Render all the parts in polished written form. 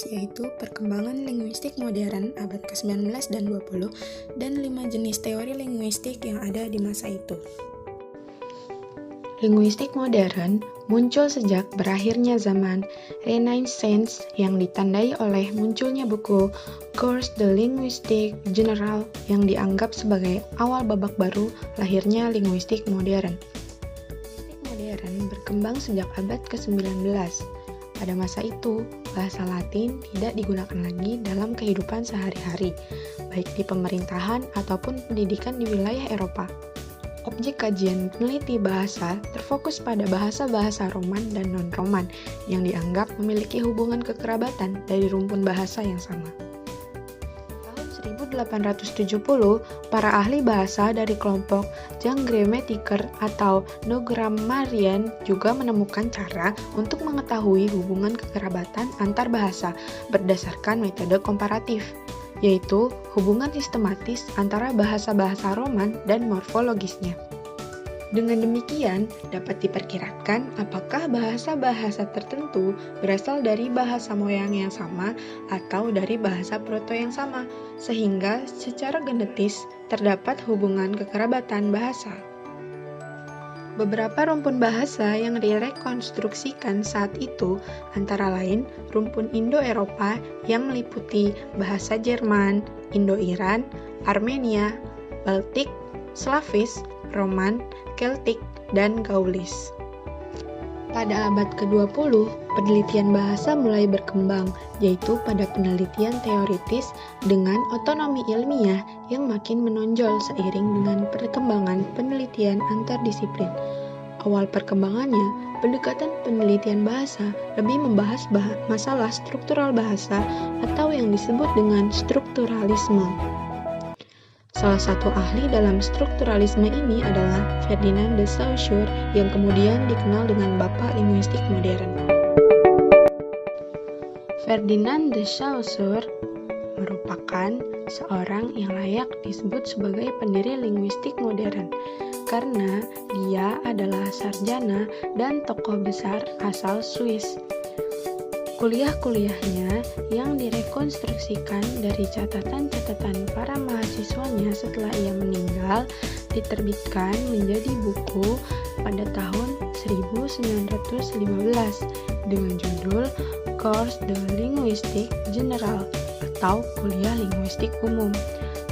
yaitu perkembangan linguistik modern abad ke-19 dan 20, dan 5 jenis teori linguistik yang ada di masa itu. Linguistik modern muncul sejak berakhirnya zaman Renaissance yang ditandai oleh munculnya buku Cours de linguistique générale yang dianggap sebagai awal babak baru lahirnya linguistik modern. Linguistik modern berkembang sejak abad ke-19. Pada masa itu, bahasa Latin tidak digunakan lagi dalam kehidupan sehari-hari, baik di pemerintahan ataupun pendidikan di wilayah Eropa. Objek kajian peneliti bahasa terfokus pada bahasa-bahasa Roman dan non-Roman yang dianggap memiliki hubungan kekerabatan dari rumpun bahasa yang sama. Tahun 1870, para ahli bahasa dari kelompok Junggrammatiker atau No-grammarian juga menemukan cara untuk mengetahui hubungan kekerabatan antar bahasa berdasarkan metode komparatif, yaitu hubungan sistematis antara bahasa-bahasa Roman dan morfologisnya. Dengan demikian, dapat diperkirakan apakah bahasa-bahasa tertentu berasal dari bahasa moyang yang sama atau dari bahasa proto yang sama, sehingga secara genetis terdapat hubungan kekerabatan bahasa. Beberapa rumpun bahasa yang direkonstruksikan saat itu antara lain rumpun Indo-Eropa yang meliputi bahasa Jerman, Indo-Iran, Armenia, Baltik, Slavis, Roman, Keltik, dan Gaulis. Pada abad ke-20, penelitian bahasa mulai berkembang, yaitu pada penelitian teoritis dengan otonomi ilmiah yang makin menonjol seiring dengan perkembangan penelitian antardisiplin. Awal perkembangannya, pendekatan penelitian bahasa lebih membahas masalah struktural bahasa atau yang disebut dengan strukturalisme. Salah satu ahli dalam strukturalisme ini adalah Ferdinand de Saussure yang kemudian dikenal dengan Bapak Linguistik Modern. Ferdinand de Saussure merupakan seorang yang layak disebut sebagai pendiri linguistik modern karena dia adalah sarjana dan tokoh besar asal Swiss. Kuliah-kuliahnya yang direkonstruksikan dari catatan-catatan para mahasiswanya setelah ia meninggal diterbitkan menjadi buku pada tahun 1915 dengan judul Cours de linguistique générale atau Kuliah Linguistik Umum.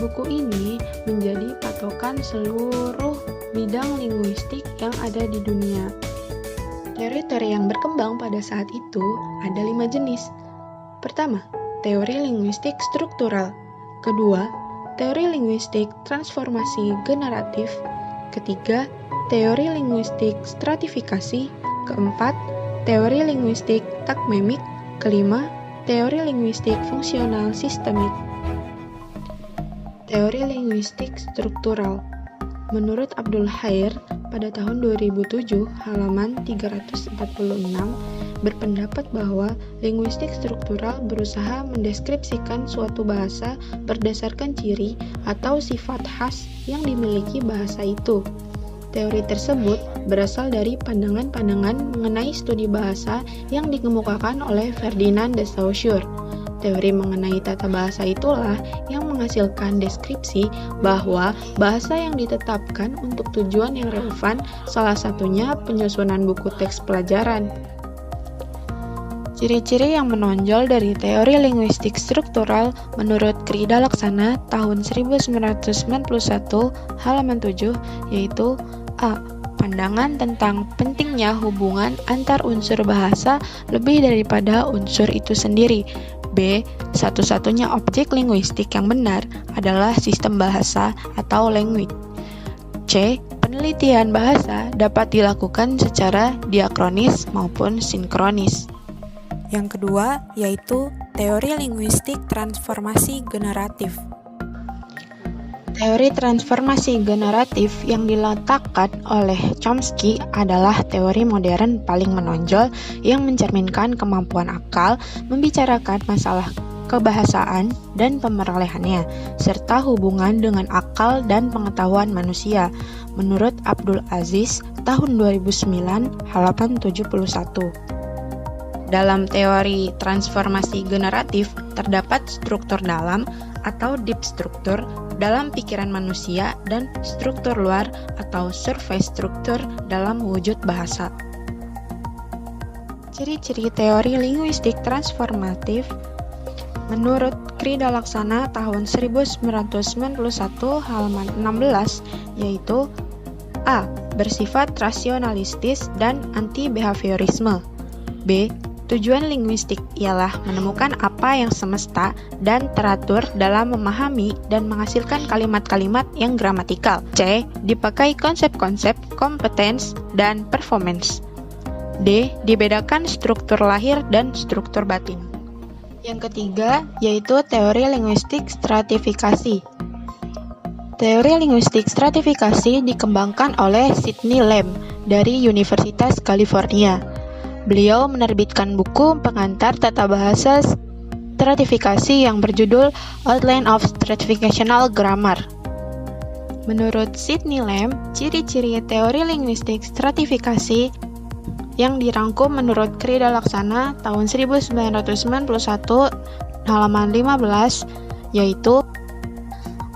Buku ini menjadi patokan seluruh bidang linguistik yang ada di dunia. Teori-teori yang berkembang pada saat itu ada 5 jenis. Pertama, teori linguistik struktural. Kedua, teori linguistik transformasi generatif. Ketiga, teori linguistik stratifikasi. Keempat, teori linguistik takmemik. Kelima, teori linguistik fungsional sistemik. Teori linguistik struktural. Menurut Abdul Khair, pada tahun 2007, halaman 346, berpendapat bahwa linguistik struktural berusaha mendeskripsikan suatu bahasa berdasarkan ciri atau sifat khas yang dimiliki bahasa itu. Teori tersebut berasal dari pandangan-pandangan mengenai studi bahasa yang dikemukakan oleh Ferdinand de Saussure. Teori mengenai tata bahasa itulah yang menghasilkan deskripsi bahwa bahasa yang ditetapkan untuk tujuan yang relevan, salah satunya penyusunan buku teks pelajaran. Ciri-ciri yang menonjol dari teori linguistik struktural menurut Krida Laksana tahun 1991 halaman 7 yaitu A. Pandangan tentang pentingnya hubungan antar unsur bahasa lebih daripada unsur itu sendiri. B. Satu-satunya objek linguistik yang benar adalah sistem bahasa atau language. C. Penelitian bahasa dapat dilakukan secara diakronis maupun sinkronis. Yang kedua yaitu teori linguistik transformasi generatif. Teori transformasi generatif yang diletakkan oleh Chomsky adalah teori modern paling menonjol yang mencerminkan kemampuan akal membicarakan masalah kebahasaan dan pemerolehannya, serta hubungan dengan akal dan pengetahuan manusia, menurut Abdul Aziz tahun 2009 halaman 71. Dalam teori transformasi generatif, terdapat struktur dalam atau deep struktur dalam pikiran manusia dan struktur luar atau surface struktur dalam wujud bahasa. Ciri-ciri teori linguistik transformatif menurut Krida Laksana tahun 1991 halaman 16 yaitu A. Bersifat rasionalistis dan anti-behaviorisme. B. Tujuan linguistik ialah menemukan apa yang semesta dan teratur dalam memahami dan menghasilkan kalimat-kalimat yang gramatikal. C. Dipakai konsep-konsep kompetens dan performance. D. Dibedakan struktur lahir dan struktur batin. Yang ketiga yaitu teori linguistik stratifikasi. Teori linguistik stratifikasi dikembangkan oleh Sidney Lamb dari Universitas California. Beliau menerbitkan buku pengantar tata bahasa stratifikasi yang berjudul Outline of Stratificational Grammar. Menurut Sidney Lamb, ciri-ciri teori linguistik stratifikasi yang dirangkum menurut Krida Laksana tahun 1991 halaman 15 yaitu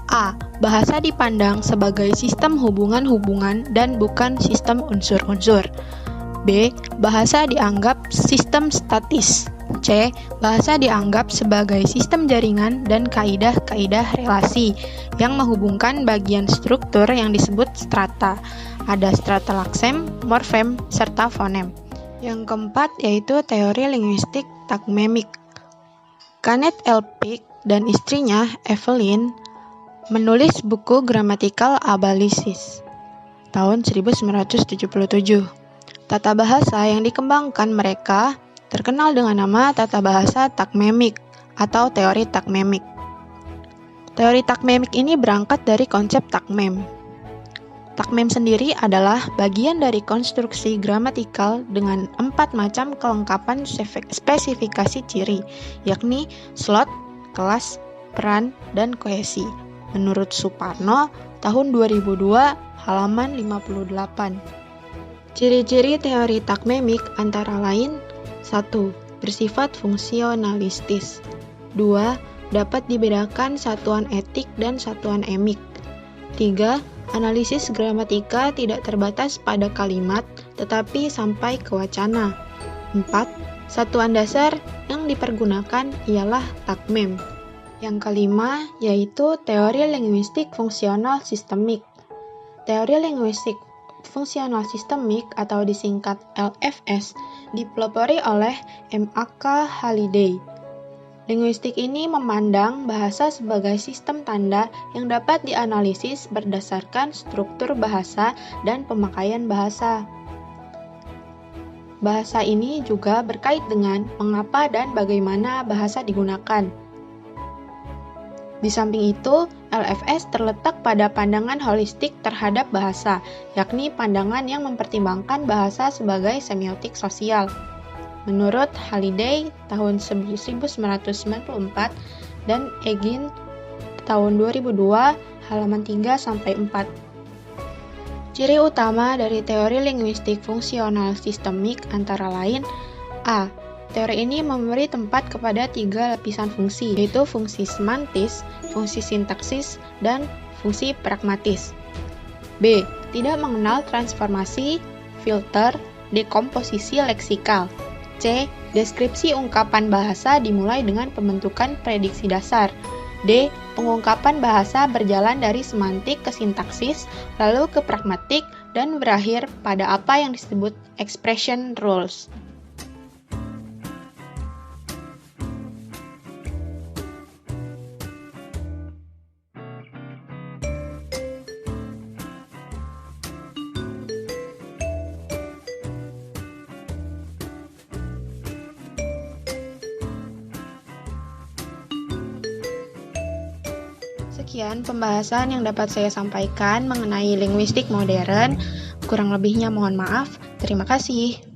A. Bahasa dipandang sebagai sistem hubungan-hubungan dan bukan sistem unsur-unsur. B. Bahasa dianggap sistem statis. C. Bahasa dianggap sebagai sistem jaringan dan kaidah-kaidah relasi yang menghubungkan bagian struktur yang disebut strata. Ada strata laksem, morfem, serta fonem. Yang keempat yaitu teori linguistik takmemik. Kenneth L. Peake dan istrinya, Evelyn, menulis buku Grammatical Analysis tahun 1977. Tata bahasa yang dikembangkan mereka terkenal dengan nama tata bahasa takmemik atau teori takmemik. Teori takmemik ini berangkat dari konsep takmem. Takmem sendiri adalah bagian dari konstruksi gramatikal dengan 4 macam kelengkapan spesifikasi ciri, yakni slot, kelas, peran, dan kohesi. Menurut Suparno, tahun 2002, halaman 58. Ciri-ciri teori takmemik antara lain 1. Bersifat fungsionalistis. 2. Dapat dibedakan satuan etik dan satuan emik. 3. Analisis gramatika tidak terbatas pada kalimat, tetapi sampai ke wacana. 4. Satuan dasar yang dipergunakan ialah takmem. Yang kelima yaitu teori linguistik fungsional sistemik. Teori linguistik fungsional sistemik atau disingkat LFS dipelopori oleh M.A.K. Halliday. Linguistik ini memandang bahasa sebagai sistem tanda yang dapat dianalisis berdasarkan struktur bahasa dan pemakaian bahasa. Bahasa ini juga berkait dengan mengapa dan bagaimana bahasa digunakan. Di samping itu, LFS terletak pada pandangan holistik terhadap bahasa, yakni pandangan yang mempertimbangkan bahasa sebagai semiotik sosial. Menurut Halliday tahun 1994 dan Egin tahun 2002 halaman 3-4. Ciri utama dari teori linguistik fungsional sistemik antara lain A. Teori ini memberi tempat kepada 3 lapisan fungsi, yaitu fungsi semantis, fungsi sintaksis, dan fungsi pragmatis. B. Tidak mengenal transformasi, filter, dekomposisi leksikal. C. Deskripsi ungkapan bahasa dimulai dengan pembentukan prediksi dasar. D. Pengungkapan bahasa berjalan dari semantik ke sintaksis, lalu ke pragmatik, dan berakhir pada apa yang disebut expression rules. Sekian pembahasan yang dapat saya sampaikan mengenai linguistik modern. Kurang lebihnya mohon maaf. Terima kasih.